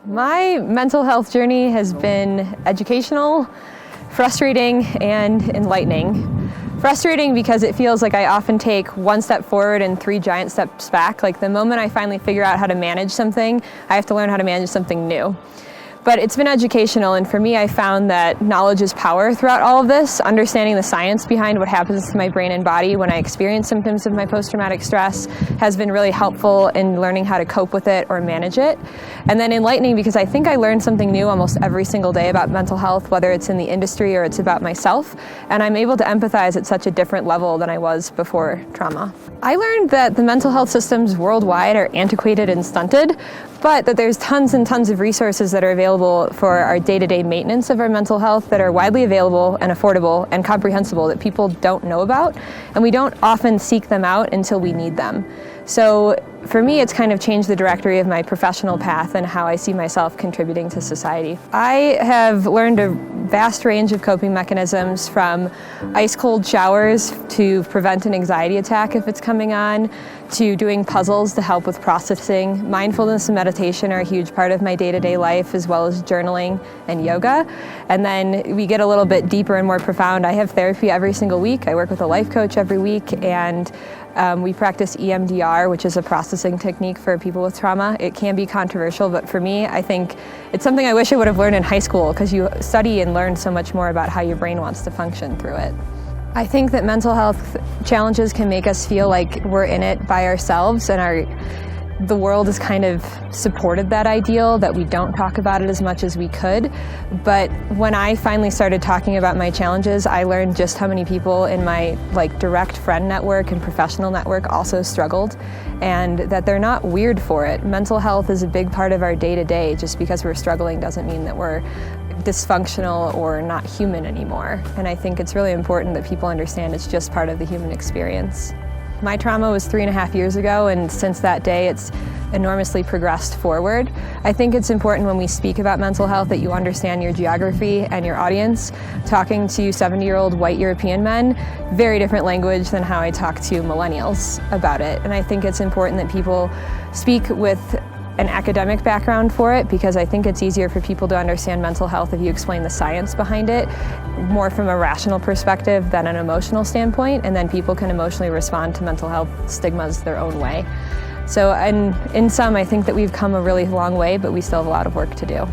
My mental health journey has been educational, frustrating, and enlightening. Frustrating because it feels like I often take one step forward and three giant steps back. Like the moment I finally figure out how to manage something, I have to learn how to manage something new. But it's been educational, and for me, I found that knowledge is power throughout all of this. Understanding the science behind what happens to my brain and body when I experience symptoms of my post-traumatic stress has been really helpful in learning how to cope with it or manage it. And then enlightening because I think I learn something new almost every single day about mental health, whether it's in the industry or it's about myself, and I'm able to empathize at such a different level than I was before trauma. I learned that the mental health systems worldwide are antiquated and stunted, but that there's tons and tons of resources that are available for our day-to-day maintenance of our mental health that are widely available and affordable and comprehensible that people don't know about, and we don't often seek them out until we need them. So for me, it's kind of changed the trajectory of my professional path and how I see myself contributing to society. I have learned a vast range of coping mechanisms, from ice cold showers to prevent an anxiety attack if it's coming on, to doing puzzles to help with processing. Mindfulness and meditation are a huge part of my day-to-day life, as well as journaling and yoga. And then we get a little bit deeper and more profound. I have therapy every single week. I work with a life coach every week, and we practice EMDR, which is a processing technique for people with trauma. It can be controversial, but for me, I think it's something I wish I would have learned in high school, because you study and learn so much more about how your brain wants to function through it. I think that mental health challenges can make us feel like we're in it by ourselves, and the world has kind of supported that ideal, that we don't talk about it as much as we could. But when I finally started talking about my challenges, I learned just how many people in my direct friend network and professional network also struggled, and that they're not weird for it. Mental health is a big part of our day-to-day. Just because we're struggling doesn't mean that we're dysfunctional or not human anymore. And I think it's really important that people understand it's just part of the human experience. My trauma was 3.5 years ago, and since that day it's enormously progressed forward. I think it's important when we speak about mental health that you understand your geography and your audience. Talking to 70-year-old white European men, very different language than how I talk to millennials about it. And I think it's important that people speak with an academic background for it, because I think it's easier for people to understand mental health if you explain the science behind it more from a rational perspective than an emotional standpoint, and then people can emotionally respond to mental health stigmas their own way. So, and in sum, I think that we've come a really long way, but we still have a lot of work to do.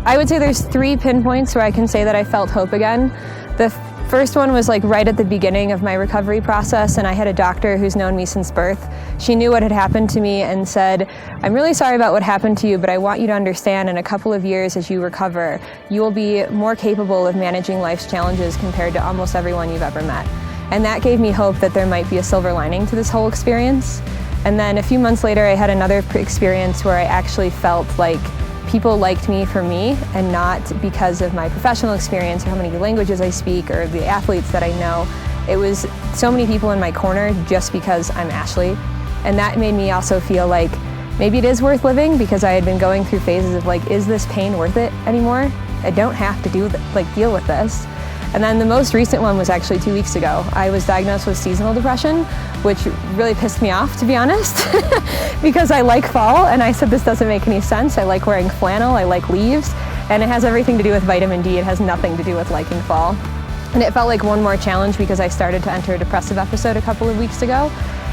I would say there's 3 pinpoints where I can say that I felt hope again. The first one was right at the beginning of my recovery process, and I had a doctor who's known me since birth. She knew what had happened to me and said, "I'm really sorry about what happened to you, but I want you to understand in a couple of years as you recover, you will be more capable of managing life's challenges compared to almost everyone you've ever met." And that gave me hope that there might be a silver lining to this whole experience. And then a few months later, I had another experience where I actually felt like people liked me for me, and not because of my professional experience or how many languages I speak or the athletes that I know. It was so many people in my corner just because I'm Ashley. And that made me also feel like maybe it is worth living, because I had been going through phases of is this pain worth it anymore? I don't have to deal with this. And then the most recent one was actually 2 weeks ago. I was diagnosed with seasonal depression, which really pissed me off, to be honest, because I like fall, and I said this doesn't make any sense. I like wearing flannel, I like leaves, and it has everything to do with vitamin D. It has nothing to do with liking fall. And it felt like one more challenge because I started to enter a depressive episode a couple of weeks ago.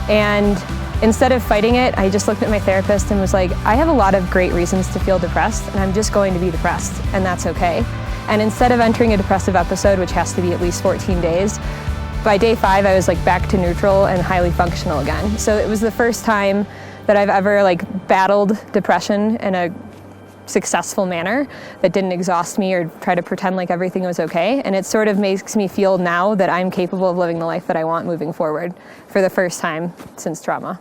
And instead of fighting it, I just looked at my therapist and was like, I have a lot of great reasons to feel depressed, and I'm just going to be depressed, and that's okay. And instead of entering a depressive episode, which has to be at least 14 days, by day 5, I was back to neutral and highly functional again. So it was the first time that I've ever battled depression in a successful manner that didn't exhaust me or try to pretend like everything was okay. And it sort of makes me feel now that I'm capable of living the life that I want moving forward for the first time since trauma.